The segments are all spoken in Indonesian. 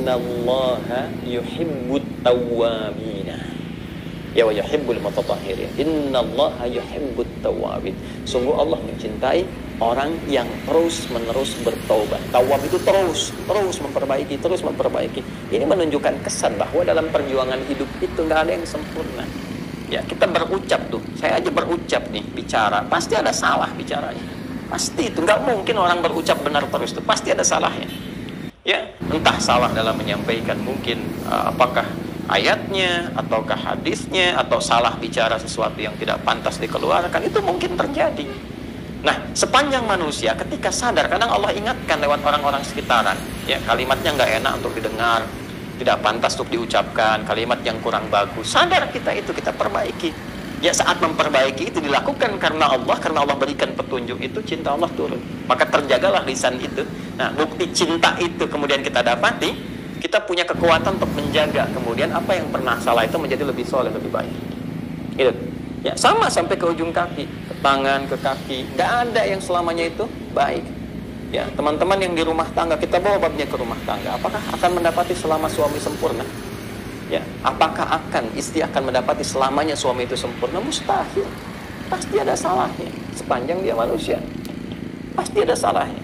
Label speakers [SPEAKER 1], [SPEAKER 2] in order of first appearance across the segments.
[SPEAKER 1] innallaha yuhibbut tawwabina ya wa yuhibbul mutatahhirin. Innallaha yuhibbut tawwabin. Sungguh Allah mencintai orang yang terus-menerus bertaubat. Tawwab itu terus memperbaiki. Ini menunjukkan kesan bahwa dalam perjuangan hidup itu nggak ada yang sempurna. Ya, kita berucap tuh. Saya aja berucap nih, bicara, pasti ada salah bicaranya. Pasti itu, nggak mungkin orang berucap benar terus tuh, pasti ada salahnya. Ya, entah salah dalam menyampaikan mungkin apakah ayatnya ataukah hadisnya, atau salah bicara sesuatu yang tidak pantas dikeluarkan, itu mungkin terjadi. Nah, sepanjang manusia ketika sadar, kadang Allah ingatkan lewat orang-orang sekitaran, ya, kalimatnya nggak enak untuk didengar, tidak pantas untuk diucapkan, kalimat yang kurang bagus, sadar kita itu, kita perbaiki. Ya, saat memperbaiki itu dilakukan karena Allah berikan petunjuk itu, cinta Allah turun, maka terjagalah lisan itu. Nah, bukti cinta itu kemudian kita dapati, kita punya kekuatan untuk menjaga kemudian apa yang pernah salah itu menjadi lebih soleh, lebih baik. Gitu. Ya, sama sampai ke ujung kaki, ke tangan, ke kaki. Nggak ada yang selamanya itu baik. Ya, teman-teman yang di rumah tangga, kita bawa babnya ke rumah tangga. Apakah akan mendapati selama suami sempurna? Ya, apakah istri akan mendapati selamanya suami itu sempurna? Mustahil. Pasti ada salahnya. Sepanjang dia manusia, pasti ada salahnya.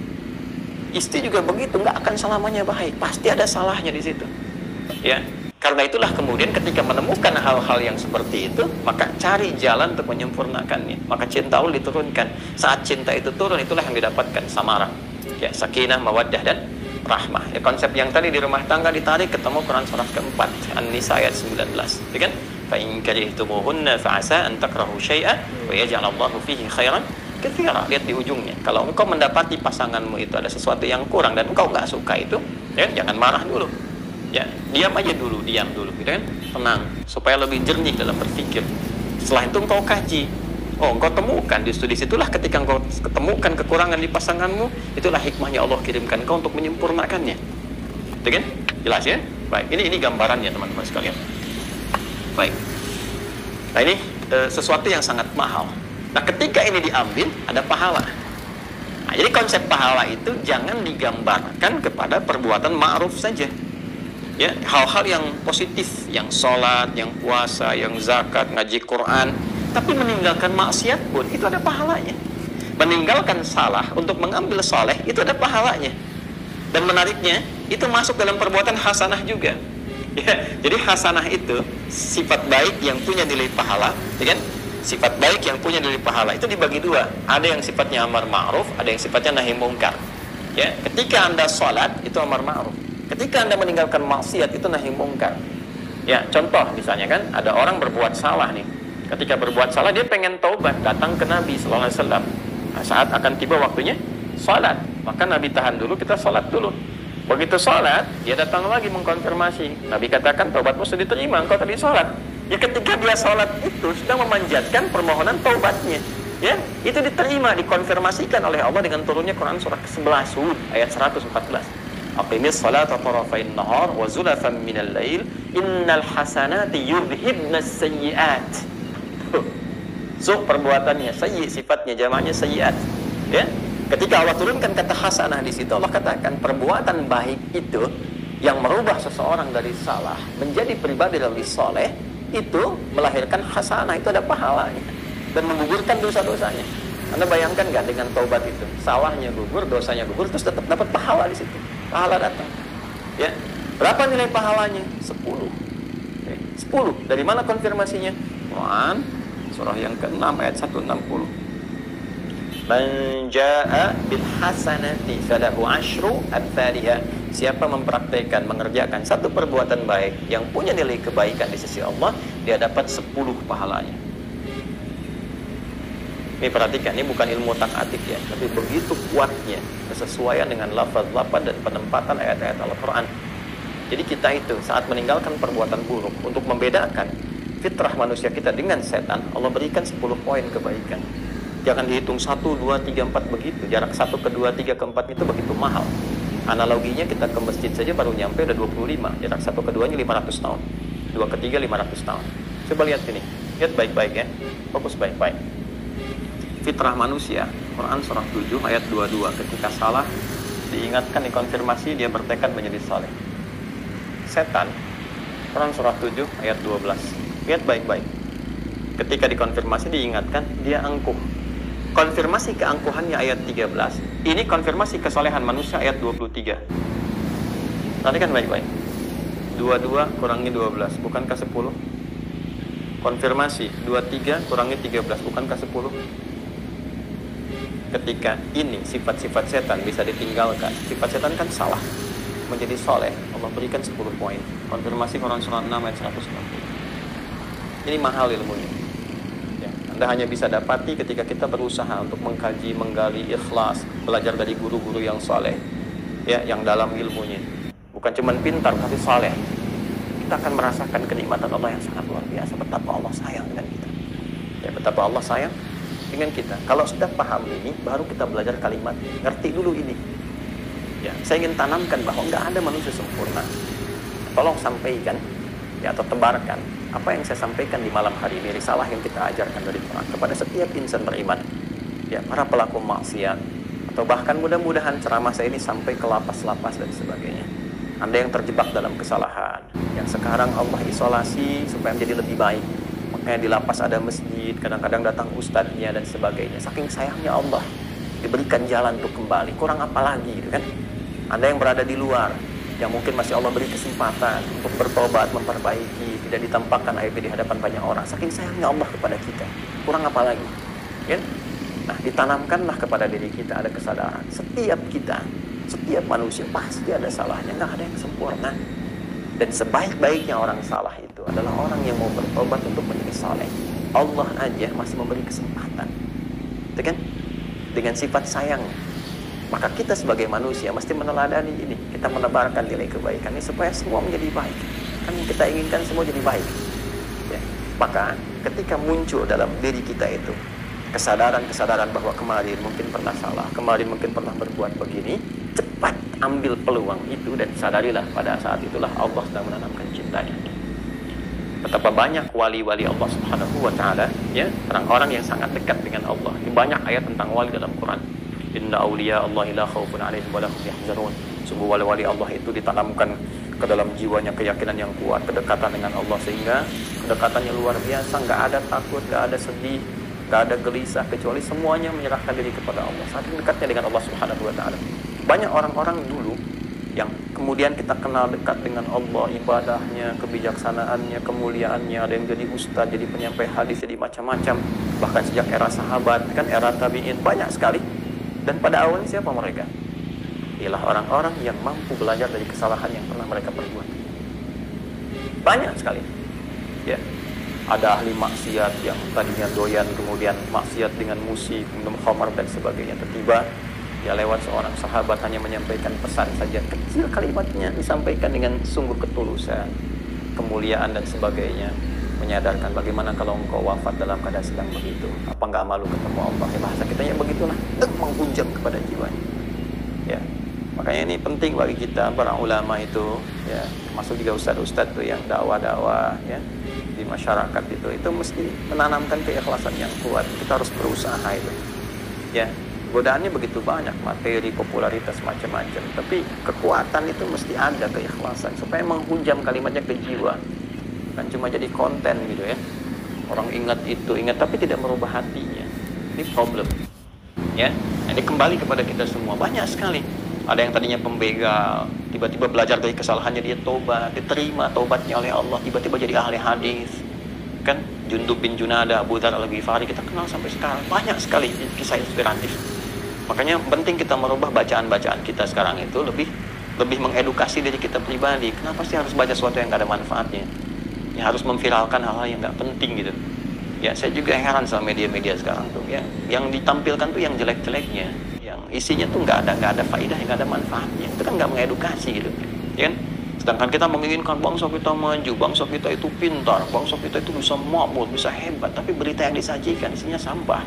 [SPEAKER 1] Istri juga begitu, nggak akan selamanya baik. Pasti ada salahnya di situ. Ya. Karena itulah kemudian ketika menemukan hal-hal yang seperti itu, maka cari jalan untuk menyempurnakannya. Maka cinta Allah diturunkan. Saat cinta itu turun, itulah yang didapatkan samarah. Ya, sakinah, mawaddah, dan rahmah. Ya, konsep yang tadi di rumah tangga ditarik ketemu Quran surah keempat, An-Nisa ayat 19. Ya kan? Fa in karihtumuhunna fa 'asa an takrahu syai'an wa yaj'alallahu fihi khairan katsira. Lihat di ujungnya. Kalau engkau mendapati pasanganmu itu ada sesuatu yang kurang dan engkau nggak suka itu, ya, jangan marah dulu. Ya, diam dulu, gitu kan? Tenang, supaya lebih jernih dalam berpikir. Setelah itu engkau kaji. Oh, engkau temukan, justru disitulah ketika engkau ketemukan kekurangan di pasanganmu, itulah hikmahnya Allah kirimkan engkau untuk menyempurnakannya. Itu kan? Jelas ya? Baik, ini gambarannya teman-teman sekalian. Baik. Nah, ini sesuatu yang sangat mahal. Nah, ketika ini diambil, ada pahala. Nah, jadi konsep pahala itu jangan digambarkan kepada perbuatan ma'ruf saja. Ya, hal-hal yang positif, yang sholat, yang puasa, yang zakat, ngaji Quran, tapi meninggalkan maksiat pun itu ada pahalanya. Meninggalkan salah untuk mengambil soleh itu ada pahalanya. Dan menariknya, itu masuk dalam perbuatan hasanah juga. Ya, jadi hasanah itu sifat baik yang punya nilai pahala, ya kan? Sifat baik yang punya nilai pahala itu dibagi dua. Ada yang sifatnya amar ma'ruf, ada yang sifatnya nahi mungkar. Ya, ketika Anda sholat itu amar ma'ruf. Ketika Anda meninggalkan maksiat itu nahi mungkar. Ya, contoh misalnya kan, ada orang berbuat salah nih. Ketika berbuat salah dia pengen taubat, datang ke Nabi sallallahu alaihi wasallam. Nah, saat akan tiba waktunya salat, maka Nabi tahan dulu, kita salat dulu. Begitu salat, dia datang lagi mengkonfirmasi. Nabi katakan taubatmu sudah diterima, engkau tadi salat. Ya, ketika dia salat itu sedang memanjatkan permohonan taubatnya. Ya, itu diterima, dikonfirmasikan oleh Allah dengan turunnya Quran surah ke-11 Hud ayat 114. Aqimis salata tarafain nahar wa zulafan minal lail innal hasanati yudhibnas sayyi'at. So, perbuatannya sayyi, sifatnya jamaknya sayyi'at. Ya, ketika Allah turunkan kata hasanah di situ, Allah katakan perbuatan baik itu yang merubah seseorang dari salah menjadi pribadi lebih soleh, itu melahirkan hasanah, itu ada pahalanya dan menggugurkan dosa-dosanya. Anda bayangkan nggak dengan taubat itu, salahnya gugur, dosanya gugur, terus tetap dapat pahala di situ. Pahala datang. Ya. Berapa nilai pahalanya? 10. Okay. 10. Dari mana konfirmasinya? Quran surah yang ke-6 ayat 160. Man jaa bil hasanati falahu asyru amsalha. Siapa mempraktikkan, mengerjakan satu perbuatan baik yang punya nilai kebaikan di sisi Allah, dia dapat 10 pahalanya. Ini perhatikan, ini bukan ilmu tak-atik ya, tapi begitu kuatnya kesesuaian dengan lafaz-lafaz dan penempatan ayat-ayat Al-Quran. Jadi kita itu saat meninggalkan perbuatan buruk, untuk membedakan fitrah manusia kita dengan setan, Allah berikan 10 poin kebaikan. Jangan dihitung 1, 2, 3, 4 begitu. Jarak 1 ke 2, 3 ke 4 itu begitu mahal. Analoginya kita ke masjid saja baru nyampe udah 25. Jarak 1 ke 2 nya 500 tahun. 2 ke 3 500 tahun. Coba lihat sini. Lihat baik-baik ya. Fokus baik-baik. Fitrah manusia, Quran surah 7 ayat 22, ketika salah diingatkan, dikonfirmasi, dia bertekad menjadi saleh. setan. Quran surah 7 ayat 12. Lihat baik-baik. Ketika dikonfirmasi diingatkan, dia angkuh. Konfirmasi keangkuhannya ayat 13. Ini konfirmasi kesolehan manusia ayat 23. Perhatikan baik-baik. 22 kurangi 12, bukankah 10? Konfirmasi 23 kurangi 13, bukankah 10? Ketika ini sifat-sifat setan bisa ditinggalkan. Sifat setan kan salah, menjadi soleh, Allah berikan 10 poin. Konfirmasi Quran surah 6 ayat 190. Ini mahal ilmunya ya, Anda hanya bisa dapati ketika kita berusaha untuk mengkaji, menggali, ikhlas, belajar dari guru-guru yang soleh ya, yang dalam ilmunya. Bukan cuma pintar, tapi soleh. Kita akan merasakan kenikmatan Allah yang sangat luar biasa. Betapa Allah sayang dengan kita ya, betapa Allah sayang dengan kita. Kalau sudah paham ini, baru kita belajar kalimat, ngerti dulu ini ya. Saya ingin tanamkan bahwa nggak ada manusia sempurna. Tolong sampaikan ya, atau tebarkan apa yang saya sampaikan di malam hari ini, risalah yang kita ajarkan dari Quran kepada setiap insan beriman ya, para pelaku maksiat, atau bahkan mudah-mudahan ceramah saya ini sampai ke lapas-lapas dan sebagainya. Anda yang terjebak dalam kesalahan, yang sekarang Allah isolasi supaya menjadi lebih baik, makanya di lapas ada masjid, kadang-kadang datang ustadznya dan sebagainya. Saking sayangnya Allah diberikan jalan untuk kembali, kurang apa lagi gitu kan. Anda yang berada di luar, yang mungkin masih Allah beri kesempatan untuk bertobat, memperbaiki, tidak ditampakkan aibnya di hadapan banyak orang. Saking sayangnya Allah kepada kita, kurang apa lagi kan? Nah, ditanamkanlah kepada diri kita ada kesadaran. Setiap kita, setiap manusia pasti ada salahnya, nggak ada yang sempurna. Dan sebaik-baiknya orang salah itu adalah orang yang mau bertobat untuk menjadi saleh. Allah aja masih memberi kesempatan, itu kan? Dengan sifat sayang, maka kita sebagai manusia mesti meneladani ini. Kita menebarkan nilai kebaikan ini supaya semua menjadi baik. Kan yang kita inginkan semua jadi baik ya. Maka ketika muncul dalam diri kita itu kesadaran bahwa kemarin mungkin pernah salah, kemarin mungkin pernah berbuat begini, cepat ambil peluang itu dan sadarilah pada saat itulah Allah sedang menanamkan cintanya. Betapa banyak wali-wali Allah Subhanahu wa taala ya, orang-orang yang sangat dekat dengan Allah. Di banyak ayat tentang wali dalam Quran. Inna awliya Allah la khaufun 'alaihim wa lahum yahzanun. Sungguh wali-wali Allah itu ditanamkan ke dalam jiwanya keyakinan yang kuat, kedekatan dengan Allah, sehingga kedekatannya luar biasa, nggak ada takut, nggak ada sedih, nggak ada gelisah, kecuali semuanya menyerahkan diri kepada Allah. Saking dekatnya dengan Allah Subhanahu wa taala. Banyak orang-orang dulu yang kemudian kita kenal dekat dengan Allah, ibadahnya, kebijaksanaannya, kemuliaannya, ada yang jadi ustaz, jadi penyampai hadis, jadi macam-macam. Bahkan sejak era sahabat, kan era tabi'in, banyak sekali. Dan pada awalnya siapa mereka? Ialah orang-orang yang mampu belajar dari kesalahan yang pernah mereka perbuat. Banyak sekali ya. Ada ahli maksiat yang tadinya doyan, kemudian maksiat dengan musik, minum khamar dan sebagainya. Tiba-tiba ya lewat seorang sahabat hanya menyampaikan pesan saja, kecil kalimatnya disampaikan dengan sungguh ketulusan, kemuliaan dan sebagainya, menyadarkan bagaimana kalau engkau wafat dalam keadaan sedang begitu, apa enggak malu ketemu Allah. Ya, bahasa kitanya begitulah, menghunjam kepada jiwanya ya. Makanya ini penting bagi kita para ulama itu ya, masuk juga ustadz-ustadz tuh yang dakwah-dakwah ya di masyarakat itu mesti menanamkan keikhlasan yang kuat. Kita harus berusaha itu ya. Godaannya begitu banyak, materi, popularitas, macam-macam, tapi kekuatan itu mesti ada, keikhlasan, supaya menghujam kalimatnya ke jiwa. Kan cuma jadi konten gitu ya, orang ingat itu, ingat tapi tidak merubah hatinya. Ini problem ya. Ini kembali kepada kita semua. Banyak sekali, ada yang tadinya pembegal, tiba-tiba belajar dari kesalahannya, dia tobat, diterima tobatnya oleh Allah, tiba-tiba jadi ahli hadis kan. Jundub bin Junada, Abu Dzar Al-Ghifari, kita kenal sampai sekarang. Banyak sekali kisah inspiratif. Makanya penting kita merubah bacaan-bacaan kita sekarang itu, lebih mengedukasi diri kita pribadi. Kenapa sih harus baca sesuatu yang gak ada manfaatnya? Ya harus memviralkan hal-hal yang gak penting gitu. Ya saya juga heran sama media-media sekarang tuh ya, yang ditampilkan tuh yang jelek-jeleknya, yang isinya tuh gak ada faidah, yang gak ada manfaatnya. Itu kan gak mengedukasi gitu ya kan? Sedangkan kita menginginkan bangsa kita maju, bangsa kita itu pintar, bangsa kita itu bisa makmur, bisa hebat, tapi berita yang disajikan isinya sampah.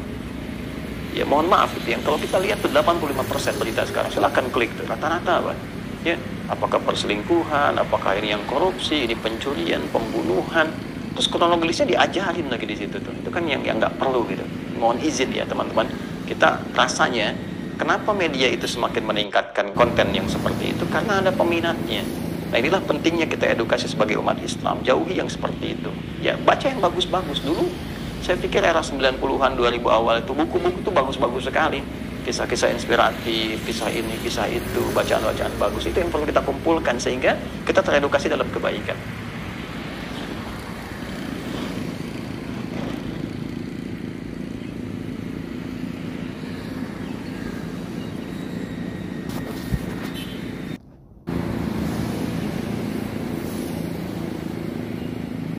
[SPEAKER 1] Ya mohon maaf itu, yang kalau kita lihat tuh 85% berita sekarang, silahkan klik tuh, rata-rata apa ya, apakah perselingkuhan, apakah ini yang korupsi, ini pencurian, pembunuhan, terus kronologisnya diajarin lagi di situ tuh. Itu kan yang nggak perlu gitu. Mohon izin ya teman-teman, kita rasanya kenapa media itu semakin meningkatkan konten yang seperti itu, karena ada peminatnya Nah, inilah pentingnya kita edukasi sebagai umat Islam. Jauhi yang seperti itu. Ya, baca yang bagus-bagus dulu. Saya pikir era 90-an, 2000 awal itu buku-buku itu bagus-bagus sekali. Kisah-kisah inspiratif, kisah ini, kisah itu, bacaan-bacaan bagus. Itu yang perlu kita kumpulkan sehingga kita teredukasi dalam kebaikan.